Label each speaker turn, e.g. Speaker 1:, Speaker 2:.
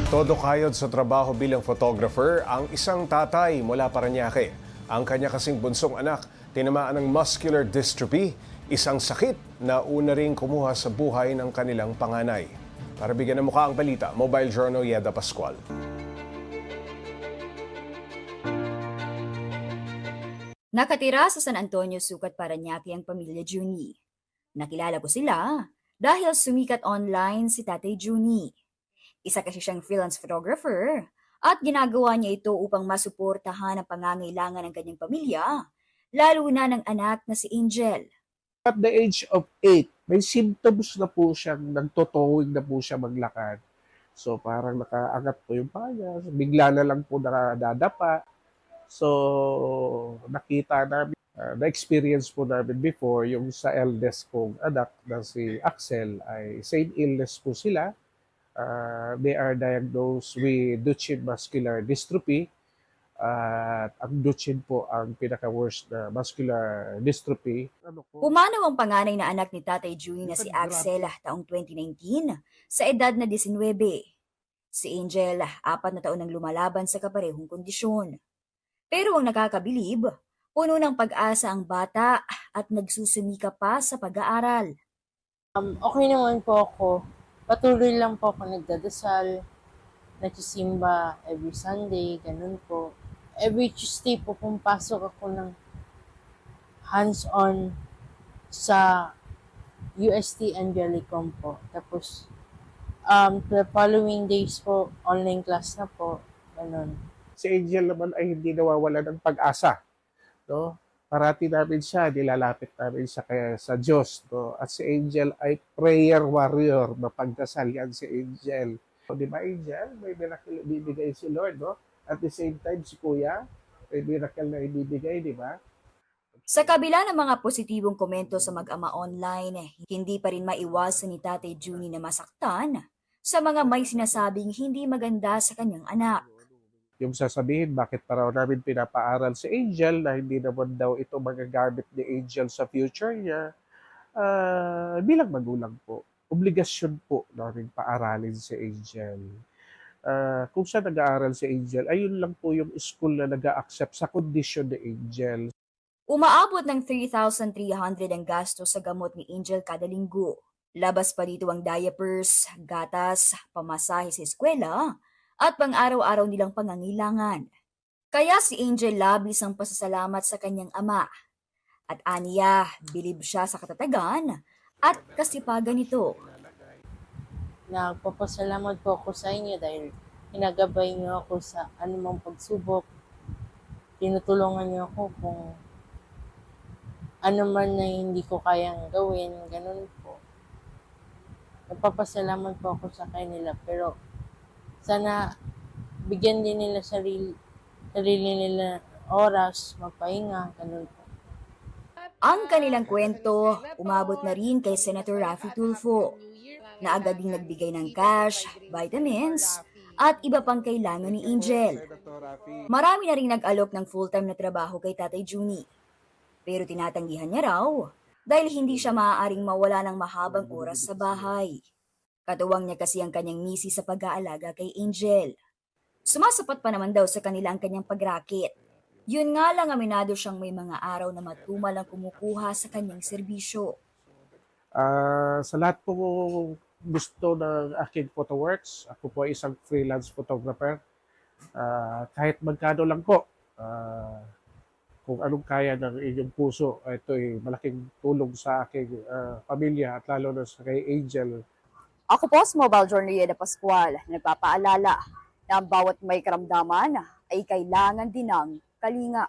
Speaker 1: Todo kayod sa trabaho bilang photographer ang isang tatay mula Parañaque. Ang kanya kasing bunsong anak, tinamaan ng muscular dystrophy, isang sakit na una ring kumuha sa buhay ng kanilang panganay. Para bigyan ng mukha ang balita, Mobile Journal Yeda Pascual.
Speaker 2: Nakatira sa San Antonio, Sucat, Parañaque ang pamilya Juni. Nakilala ko sila dahil sumikat online si Tatay Juni. Isa kasi siyang freelance photographer at ginagawa niya ito upang masuportahan ang pangangailangan ng kanyang pamilya, lalo na ng anak na si Angel.
Speaker 3: At the age of 8, may symptoms na po siyang nagtotowing na po siya maglakad. So parang nakaangat po yung paa niya, bigla na lang po nakadadapa. So nakita namin, na-experience po namin before yung sa eldest kong anak na si Axel ay same illness po sila. They are diagnosed with Duchenne muscular dystrophy. At ang Duchenne po ang pinaka-worst na muscular dystrophy.
Speaker 2: Pumanaw ang panganay na anak ni Tatay Juni na si Axel taong 2019 sa edad na 19. Si Angel, 4 na taon nang lumalaban sa kaparehong kondisyon. Pero ang nakakabilib, puno ng pag-asa ang bata at nagsusumika pa sa pag-aaral.
Speaker 4: Okay naman po ako. Patuloy lang po ako nagdadasal, nagsisimba every Sunday, ganun po. Every Tuesday po pumapasok ako ng hands-on sa UST Angelicum po. Tapos, the following days po, online class na po, ganun.
Speaker 3: Si Angel naman ay hindi nawawala ng pag-asa. No? Parati namin siya, nilalapit namin siya kaya sa Diyos. No? At si Angel ay prayer warrior. Mapagdasal yan si Angel. So, di ba Angel? May miracle na ibibigay si Lord. No? At the same time, si Kuya, may miracle na ibibigay, di ba?
Speaker 2: Sa kabila ng mga positibong komento sa mag-ama online, hindi pa rin maiwasan ni Tatay Juni na masaktan sa mga may sinasabing hindi maganda sa kanyang anak.
Speaker 3: Yung sasabihin, bakit pa raw namin pinapaaral si Angel na hindi naman daw ito magagamit ni Angel sa future niya. Bilang magulang po, obligasyon po namin paaralin si Angel. Kung saan nag-aaral si Angel, ayun lang po yung school na nag-a-accept sa kondisyon ni Angel.
Speaker 2: Umaabot ng 3,300 ang gasto sa gamot ni Angel kada linggo. Labas pa dito ang diapers, gatas, pamasahe sa eskwela, at pang-araw-araw nilang pangangailangan. Kaya si Angel labis ang pasasalamat sa kanyang ama. At aniya, bilib siya sa katatagan at kasipagan nito.
Speaker 4: Nagpapasalamat po ako sa inyo dahil hinagabay niyo ako sa anumang pagsubok. Tinutulungan niyo ako kung ano man na hindi ko kayang gawin, ganun po. Nagpapasalamat po ako sa kanila, pero sana bigyan din nila sarili nila oras, magpahinga, ganun po.
Speaker 2: Ang kanilang kwento umabot na rin kay Senator Raffy Tulfo, na agad ding nagbigay ng cash, vitamins, at iba pang kailangan ni Angel. Marami na rin nag-alok ng full-time na trabaho kay Tatay Juni. Pero tinatanggihan niya raw dahil hindi siya maaaring mawala ng mahabang oras sa bahay. Katuwang niya kasi ang kanyang misi sa pag-aalaga kay Angel. Sumasapat pa naman daw sa kanila ang kanyang pagrakit. Yun nga lang aminado siyang may mga araw na matumal ang kumukuha sa kanyang serbisyo.
Speaker 3: Sa lahat po gusto ng aking PhotoWorks, ako po ay isang freelance photographer. Kahit magkano lang po, kung anong kaya ng inyong puso, ito ay malaking tulong sa aking pamilya at lalo na sa kay Angel.
Speaker 5: Ako po si Mobile Journal Yeda Pascual, nagpapaalala na ang bawat may karamdaman ay kailangan din ng kalinga.